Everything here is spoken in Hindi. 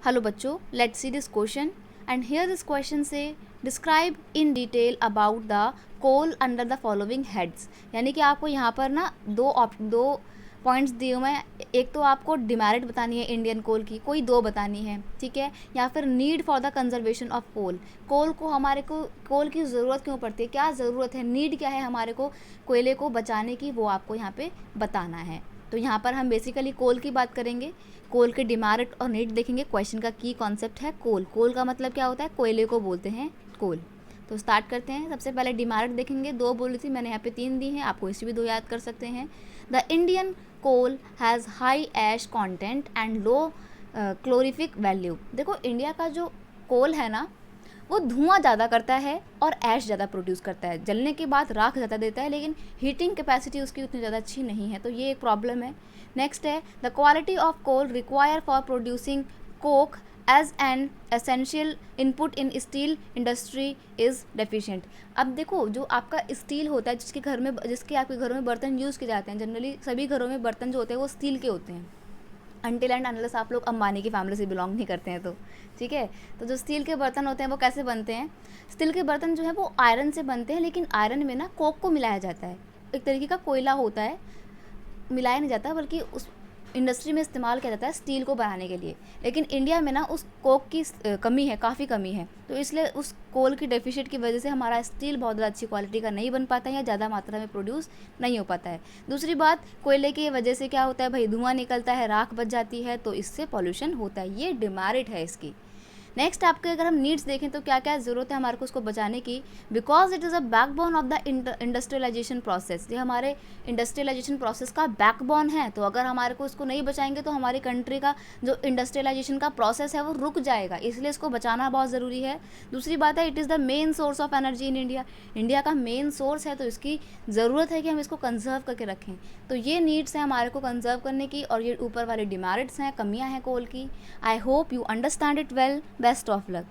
हेलो बच्चों, let's see this question and here this question से describe in detail about the coal under the following heads. यानी कि आपको यहाँ पर ना दो पॉइंट्स दिए हुए हैं। एक तो आपको डिमेरिट बतानी है इंडियन कोल की, कोई दो बतानी है, ठीक है, या फिर need for the conservation of coal. Coal को हमारे को कोल की ज़रूरत क्यों पड़ती है, क्या ज़रूरत है, नीड क्या है हमारे को कोयले को बचाने की, वो आपको यहाँ पे बताना है। तो यहाँ पर हम बेसिकली कोल की बात करेंगे, कोल के डिमेरिट और नीड देखेंगे। क्वेश्चन का की कॉन्सेप्ट है कोल। कोल का मतलब क्या होता है, कोयले को बोलते हैं कोल। तो स्टार्ट करते हैं। सबसे पहले डिमेरिट देखेंगे, दो बोली थी मैंने, यहाँ पे तीन दी हैं, आपको इससे भी दो याद कर सकते हैं। The Indian coal has high ash content and low calorific value. देखो इंडिया का जो कोल है ना, वो धुआं ज़्यादा करता है और ऐश ज़्यादा प्रोड्यूस करता है, जलने के बाद राख ज़्यादा देता है, लेकिन हीटिंग कैपेसिटी उसकी उतनी ज़्यादा अच्छी नहीं है, तो ये एक प्रॉब्लम है। नेक्स्ट है the quality of coal require for producing coke as an essential input in steel industry is deficient. अब देखो जो आपका स्टील होता है, जिसके आपके घरों में बर्तन यूज़ किए जाते हैं, जनरली सभी घरों में बर्तन जो होते हैं वो स्टील के होते हैं, अनटिल एंड अनलेस आप लोग अंबानी की फैमिली से बिलोंग नहीं करते हैं तो, ठीक है। तो जो स्टील के बर्तन होते हैं वो कैसे बनते हैं, स्टील के बर्तन जो है वो आयरन से बनते हैं, लेकिन आयरन में ना कोक को मिलाया जाता है, एक तरीके का कोयला होता है, मिलाया नहीं जाता बल्कि उस इंडस्ट्री में इस्तेमाल किया जाता है स्टील को बनाने के लिए। लेकिन इंडिया में ना उस कोक की कमी है, काफ़ी कमी है, तो इसलिए उस कोल की डेफिशिएट की वजह से हमारा स्टील बहुत ज़्यादा अच्छी क्वालिटी का नहीं बन पाता है या ज़्यादा मात्रा में प्रोड्यूस नहीं हो पाता है। दूसरी बात, कोयले की वजह से क्या होता है भाई, धुआं निकलता है, राख बच जाती है, तो इससे पॉल्यूशन होता है, ये डिमेरिट है इसकी। नेक्स्ट आपके अगर हम नीड्स देखें तो क्या क्या ज़रूरत है हमारे को उसको बचाने की, because it is a backbone of the industrialization process. ये हमारे इंडस्ट्रियलाइजेशन प्रोसेस का बैकबोन है, तो अगर हमारे को इसको नहीं बचाएंगे तो हमारी कंट्री का जो इंडस्ट्रियलाइजेशन का प्रोसेस है वो रुक जाएगा, इसलिए इसको बचाना बहुत ज़रूरी है। दूसरी बात है, it is the main source of energy in India, India का मेन सोर्स है, तो इसकी ज़रूरत है कि हम इसको कंजर्व करके रखें। तो ये नीड्स हैं हमारे को कंजर्व करने की, और ये ऊपर वाले डिमेरिट्स हैं, कमियाँ हैं कोल की। I hope you understand it well. Best of luck.